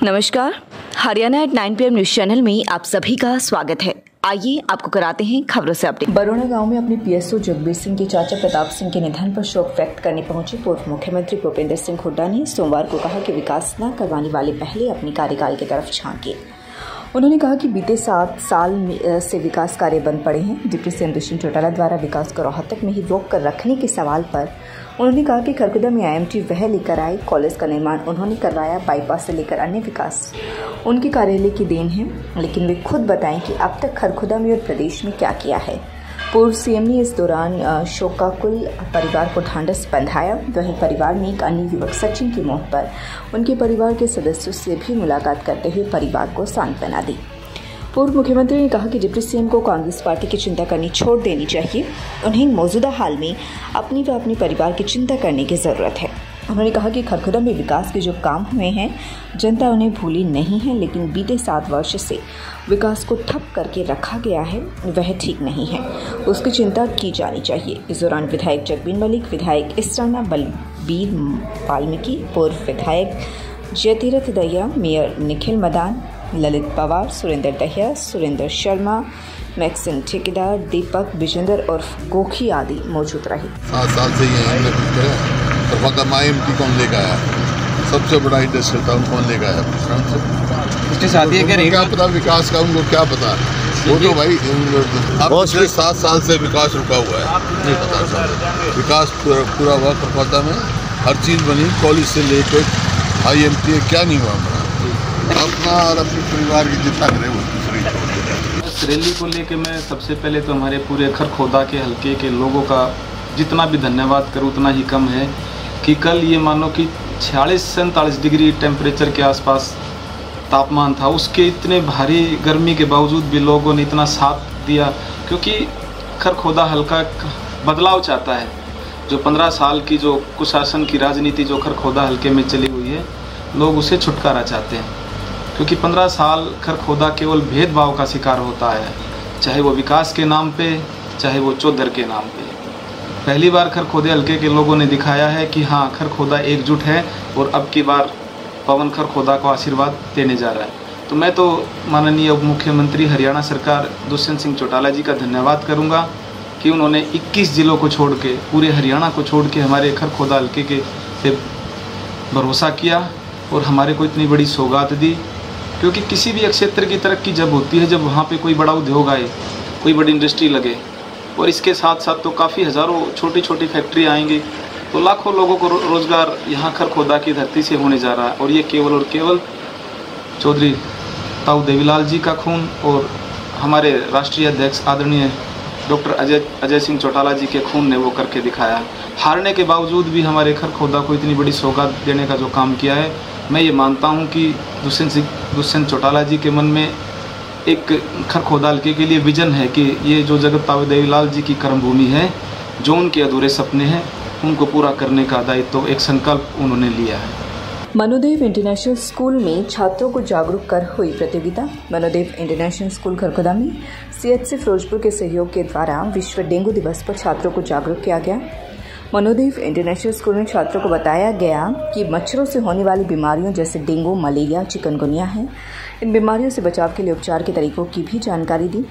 नमस्कार, Haryana at 9 PM news channel में आप सभी का स्वागत है। आइए आपको कराते हैं खबरों से अपडेट। बरोड़ा गांव में अपने PSO जगबीर सिंह के चाचा प्रताप सिंह के निधन पर शोक व्यक्त करने पहुंचे पूर्व मुख्यमंत्री भूपेंद्र सिंह हुड्डा ने सोमवार को कहा कि विकास न करवाने वाले पहले अपने कार्यकाल की तरफ झांके। उन्होंने कहा कि बीते 7 साल से विकास कार्य बंद पड़े हैं। डिप्टी सीएम दुष्यंत चौटाला द्वारा विकास को रोहतक में ही रोक कर रखने के सवाल पर उन्होंने कहा कि खरखुदा में IMT वह लेकर आए, कॉलेज का निर्माण उन्होंने करवाया, बाईपास से लेकर अन्य विकास उनके कार्यालय की देन है, लेकिन वे खुद बताएं कि अब तक खरखुदा में और प्रदेश में क्या किया है। पूर्व सीएम ने इस दौरान शोकाकुल परिवार को ढांढस बंधाया। वहीं परिवार में एक अन्य युवक सचिन की मौत पर उनके परिवार के सदस्यों से भी मुलाकात करते हुए परिवार को सांत्वना दी। पूर्व मुख्यमंत्री ने कहा कि डिप्टी सीएम को कांग्रेस पार्टी की चिंता करनी छोड़ देनी चाहिए। उन्हें मौजूदा हाल में अपनी व अपने परिवार की चिंता करने की ज़रूरत है। उन्होंने कहा कि खरखुदा में विकास के जो काम हुए हैं जनता उन्हें भूली नहीं है, लेकिन बीते 7 वर्ष से विकास को ठप करके रखा गया है, वह ठीक नहीं है, उसकी चिंता की जानी चाहिए। इस दौरान विधायक जगबीर मलिक, विधायक इसराना बलबीर वाल्मीकि, पूर्व विधायक जयतीरथ दहिया, मेयर निखिल मदान, ललित पवार, सुरेंद्र दहिया, सुरेंद्र शर्मा, मैक्सिम ठेकेदार, दीपक विजेंद्र और गोखी आदि मौजूद रहे। 7 साल से IMT कौन लेकर आया? सबसे बड़ा इंडस्ट्री था, कौन लेकर आया? क्या पता विकास का, उनको क्या पता? वो तो भाई अब पिछले 7 साल से विकास रुका हुआ है, नहीं पता सर। विकास पूरा हुआ खरखुदा में, हर चीज़ बनी, कॉलेज से लेकर IMT क्या नहीं हुआ हमारा। अपना और अपने परिवार की चिंता करें वो दूसरी। इस रैली को लेके मैं सबसे पहले तो हमारे पूरे खरखुदा के हल्के के लोगों का जितना भी धन्यवाद करूँ उतना ही कम है कि कल ये मानो कि 46-47 डिग्री टेम्परेचर के आसपास तापमान था। उसके इतने भारी गर्मी के बावजूद भी लोगों ने इतना साथ दिया, क्योंकि खरखुदा हल्का बदलाव चाहता है। जो 15 साल की जो कुशासन की राजनीति जो खरखुदा हल्के में चली हुई है, लोग उसे छुटकारा चाहते हैं, क्योंकि 15 साल खरखुदा केवल भेदभाव का शिकार होता है, चाहे वो विकास के नाम पे, चाहे वो चौधर के नाम पे। पहली बार खरखुदा हल्के के लोगों ने दिखाया है कि हाँ, खरखुदा एकजुट है और अब की बार पवन खरखुदा को आशीर्वाद देने जा रहा है। तो मैं तो माननीय उप मुख्यमंत्री हरियाणा सरकार दुष्यंत सिंह चौटाला जी का धन्यवाद करूँगा कि उन्होंने 21 जिलों को छोड़ के, पूरे हरियाणा को छोड़ के हमारे खरखुदा हल्के के पे भरोसा किया और हमारे को इतनी बड़ी सौगात दी। क्योंकि किसी भी क्षेत्र की तरक्की जब होती है, जब वहाँ पे कोई बड़ा उद्योग आए, कोई बड़ी इंडस्ट्री लगे, और इसके साथ साथ तो काफ़ी हज़ारों छोटी छोटी फैक्ट्री आएंगी, तो लाखों लोगों को रोज़गार यहाँ खरखुदा की धरती से होने जा रहा है। और ये केवल और केवल चौधरी ताऊ देवीलाल जी का खून और हमारे राष्ट्रीय अध्यक्ष आदरणीय डॉक्टर अजय सिंह चौटाला जी के खून ने वो करके दिखाया। हारने के बावजूद भी हमारे खरखुदा को इतनी बड़ी सौगात देने का जो काम किया है, मैं ये मानता हूँ कि दुष्यंत चौटाला जी के मन में एक खरखुदा हल्के के लिए विजन है कि ये जो जगत ताऊ देवीलाल जी की कर्मभूमि है, जो उनके अधूरे सपने हैं, उनको पूरा करने का दायित्व, तो एक संकल्प उन्होंने लिया है। मनोदेव इंटरनेशनल स्कूल में छात्रों को जागरूक कर हुई प्रतियोगिता। मनोदेव इंटरनेशनल स्कूल खरखुदा में CHC फिरोजपुर के सहयोग के द्वारा विश्व डेंगू दिवस पर छात्रों को जागरूक किया गया। मनोदेव इंटरनेशनल स्कूल में छात्रों को बताया गया कि मच्छरों से होने वाली बीमारियों जैसे डेंगू, मलेरिया, चिकनगुनिया है। इन बीमारियों से बचाव के लिए उपचार के तरीकों की भी जानकारी दी।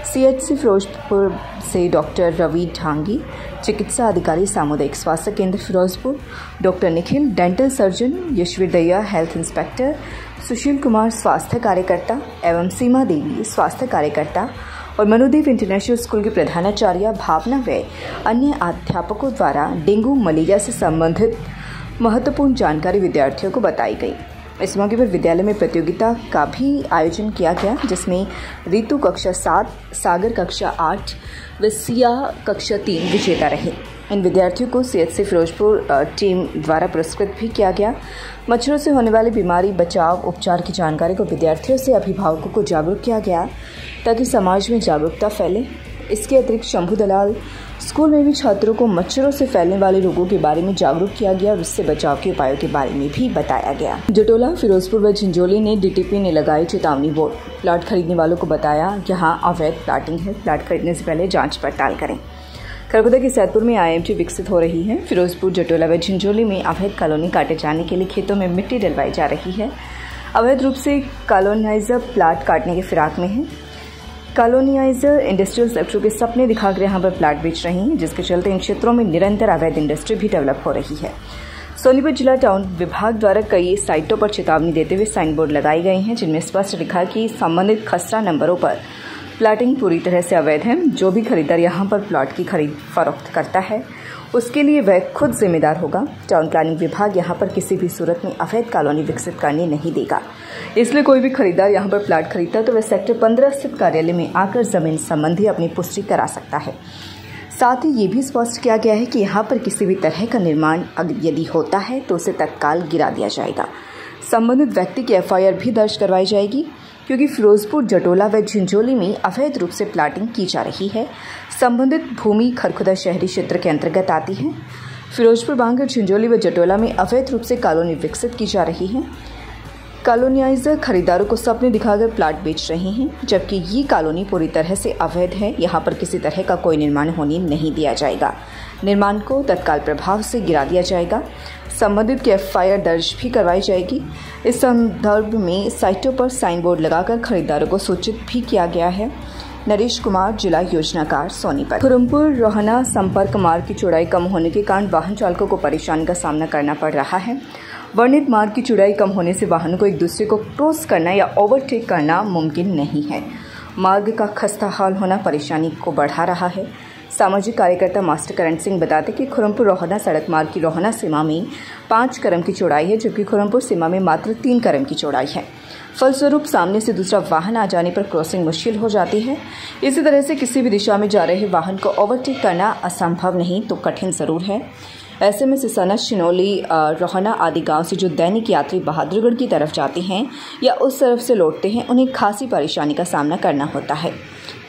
CHC फिरोजपुर से डॉक्टर रवि ढांगी, चिकित्सा अधिकारी, सामुदायिक स्वास्थ्य केंद्र Firozpur, doctor Nikhil, dental surgeon, Yashvir Dahiya, health inspector, Sushil Kumar, स्वास्थ्य कार्यकर्ता एवं सीमा देवी, स्वास्थ्य कार्यकर्ता, और मनोदेव इंटरनेशनल स्कूल के प्रधानाचार्य भावना व अन्य अध्यापकों द्वारा डेंगू, मलेरिया से संबंधित महत्वपूर्ण जानकारी विद्यार्थियों को बताई गई। इस मौके पर विद्यालय में प्रतियोगिता का भी आयोजन किया गया, जिसमें ऋतु कक्षा 7, सागर कक्षा 8 व सिया कक्षा 3 विजेता रहे। इन विद्यार्थियों को CHC फिरोजपुर टीम द्वारा पुरस्कृत भी किया गया। मच्छरों से होने वाली बीमारी, बचाव, उपचार की जानकारी को विद्यार्थियों से अभिभावकों को जागरूक किया गया ताकि समाज में जागरूकता फैले। इसके अतिरिक्त शंभू दलाल स्कूल में भी छात्रों को मच्छरों से फैलने वाले रोगों के बारे में जागरूक किया गया और उससे बचाव के उपायों के बारे में भी बताया गया। जटोला, फिरोजपुर व झिंझोली ने DTP ने लगाई चेतावनी बोर्ड। प्लाट खरीदने वालों को बताया यहाँ अवैध प्लाटिंग है, प्लाट खरीदने से पहले जाँच पड़ताल करें। खरखुदा के सैदपुर में IMT विकसित हो रही है। फिरोजपुर, जटोला व झिंझोली में अवैध कॉलोनी काटे जाने के लिए खेतों में मिट्टी डलवाई जा रही है। अवैध रूप से कॉलोनाइजर प्लाट काटने के फिराक में हैं। कॉलोनाइजर इंडस्ट्रियल सेक्टर के सपने दिखाकर यहाँ पर प्लाट बेच रही हैं, जिसके चलते इन क्षेत्रों में निरंतर अवैध इंडस्ट्री भी डेवलप हो रही है। सोनीपत जिला टाउन विभाग द्वारा कई साइटों पर चेतावनी देते हुए साइन बोर्ड लगाए गए हैं, जिनमें स्पष्ट लिखा कि संबंधित खसरा नंबरों पर प्लाटिंग पूरी तरह से अवैध है। जो भी खरीदार यहाँ पर प्लॉट की खरीद फरोख्त करता है उसके लिए वह खुद जिम्मेदार होगा। टाउन प्लानिंग विभाग यहाँ पर किसी भी सूरत में अवैध कॉलोनी विकसित करने नहीं देगा, इसलिए कोई भी खरीदार यहाँ पर प्लाट खरीदता है तो वह सेक्टर 15 स्थित कार्यालय में आकर जमीन संबंधी अपनी पुष्टि करा सकता है। साथ ही ये भी स्पष्ट किया गया है कि यहाँ पर किसी भी तरह का निर्माण यदि होता है तो उसे तत्काल गिरा दिया जाएगा। संबंधित व्यक्ति की एफआईआर भी दर्ज करवाई जाएगी, क्योंकि फिरोजपुर, जटोला व झिंझोली में अवैध रूप से प्लाटिंग की जा रही है। संबंधित भूमि खरखुदा शहरी क्षेत्र के अंतर्गत आती है। फिरोजपुर, बांगर, झिंझोली व जटोला में अवैध रूप से कॉलोनी विकसित की जा रही है। कॉलोनाइजर खरीदारों को सपने दिखाकर प्लाट बेच रहे हैं, जबकि ये कॉलोनी पूरी तरह से अवैध है। यहाँ पर किसी तरह का कोई निर्माण होने नहीं दिया जाएगा। निर्माण को तत्काल प्रभाव से गिरा दिया जाएगा। संबंधित की एफआईआर दर्ज भी करवाई जाएगी। इस संदर्भ में साइटों पर साइन बोर्ड लगाकर खरीदारों को सूचित भी किया गया है। नरेश कुमार, जिला योजनाकार, सोनीपत। खुरमपुर रोहना संपर्क मार्ग की चौड़ाई कम होने के कारण वाहन चालकों को परेशानी का सामना करना पड़ रहा है। वर्णित मार्ग की चौड़ाई कम होने से वाहनों को एक दूसरे को क्रॉस करना या ओवरटेक करना मुमकिन नहीं है। मार्ग का खस्ता हाल होना परेशानी को बढ़ा रहा है। सामाजिक कार्यकर्ता मास्टर करण सिंह बताते कि खुरमपुर रोहना सड़क मार्ग की रोहना सीमा में 5 कदम की चौड़ाई है, जबकि खुरमपुर सीमा में मात्र 3 कदम की चौड़ाई है। फलस्वरूप सामने से दूसरा वाहन आ जाने पर क्रॉसिंग मुश्किल हो जाती है। इसी तरह से किसी भी दिशा में जा रहे वाहन को ओवरटेक करना असंभव नहीं तो कठिन जरूर है। ऐसे में सिसाना, शिनोली, रोहना आदि गांव से जो दैनिक यात्री बहादुरगढ़ की तरफ जाते हैं या उस तरफ से लौटते हैं, उन्हें खासी परेशानी का सामना करना होता है।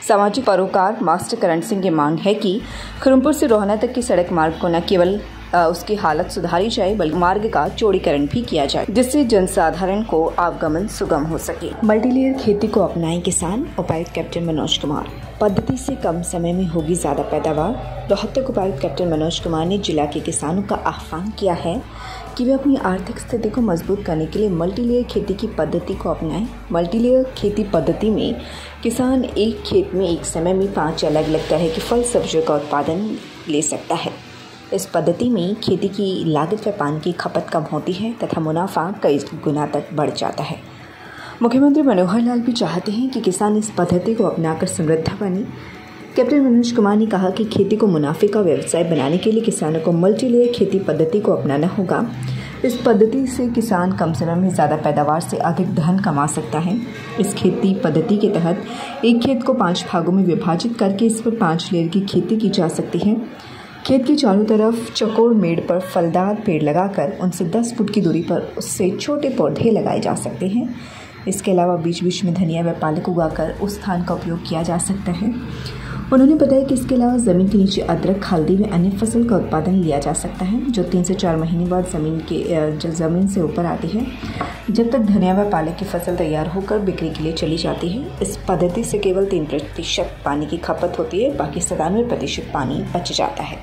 सामाजिक परोकार मास्टर करण सिंह की मांग है कि खुरमपुर से रोहना तक की सड़क मार्ग को न केवल उसकी हालत सुधारी जाए बल्कि मार्ग का चौड़ीकरण भी किया जाए, जिससे जनसाधारण को आवागमन सुगम हो सके। मल्टीलेयर खेती को अपनाएं किसान। उपायुक्त कैप्टन मनोज कुमार। पद्धति से कम समय में होगी ज्यादा पैदावार। रोहतक उपायुक्त कैप्टन मनोज कुमार ने जिला के किसानों का आह्वान किया है कि वे अपनी आर्थिक स्थिति को मजबूत करने के लिए मल्टीलेयर खेती की पद्धति को अपनाएं। मल्टीलेयर खेती पद्धति में किसान एक खेत में एक समय में 5 अलग अलग तरह के फल सब्जियों का उत्पादन ले सकता है। इस पद्धति में खेती की लागत व पानी की खपत कम होती है तथा मुनाफा कई गुना तक बढ़ जाता है। मुख्यमंत्री मनोहर लाल भी चाहते हैं कि किसान इस पद्धति को अपनाकर समृद्ध बने। कैप्टन मनोज कुमार ने कहा कि खेती को मुनाफे का व्यवसाय बनाने के लिए किसानों को मल्टीलेयर खेती पद्धति को अपनाना होगा। इस पद्धति से किसान कम समय में ज़्यादा पैदावार से अधिक धन कमा सकता है। इस खेती पद्धति के तहत एक खेत को 5 भागों में विभाजित करके इस पर 5 लेयर की खेती की जा सकती है। खेत के चारों तरफ चौकोर मेड़ पर फलदार पेड़ लगाकर उनसे 10 फुट की दूरी पर उससे छोटे पौधे लगाए जा सकते हैं। इसके अलावा बीच बीच में धनिया व पालक उगाकर उस स्थान का उपयोग किया जा सकता है। उन्होंने बताया कि इसके अलावा ज़मीन के नीचे अदरक, हल्दी व अन्य फसल का उत्पादन लिया जा सकता है, जो 3 से 4 महीने बाद ज़मीन से ऊपर आती है, जब तक धनिया व पालक की फसल तैयार होकर बिक्री के लिए चली जाती है। इस पद्धति से केवल 3% पानी की खपत होती है, बाकी 97% पानी बच जाता है।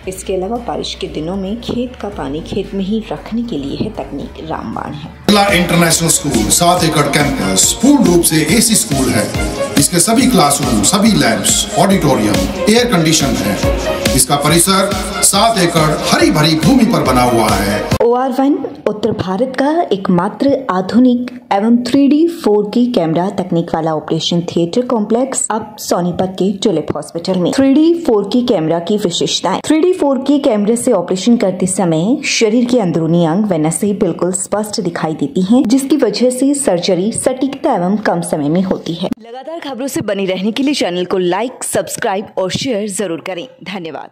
इसके अलावा बारिश के दिनों में खेत का पानी खेत में ही रखने के लिए है तकनीक रामबाण है। इंटरनेशनल स्कूल 7 एकड़ कैंपस पूर्ण रूप से एसी स्कूल है। इसके सभी क्लासरूम, सभी लैब्स, ऑडिटोरियम एयर कंडीशन है। इसका परिसर 7 एकड़ हरी भरी भूमि पर बना हुआ है। OR1 उत्तर भारत का एकमात्र आधुनिक एवं 3D 4K कैमरा तकनीक वाला ऑपरेशन थिएटर कॉम्प्लेक्स अब सोनीपत के टुलिप हॉस्पिटल में। 3D 4K कैमरा की विशेषताएं। 3D 4K कैमरे से ऑपरेशन करते समय शरीर के अंदरूनी अंग व नसें बिल्कुल स्पष्ट दिखाई देती हैं, जिसकी वजह से सर्जरी सटीकता एवं कम समय में होती है। लगातार खबरों से बने रहने के लिए चैनल को लाइक, सब्सक्राइब और शेयर जरूर करें। धन्यवाद।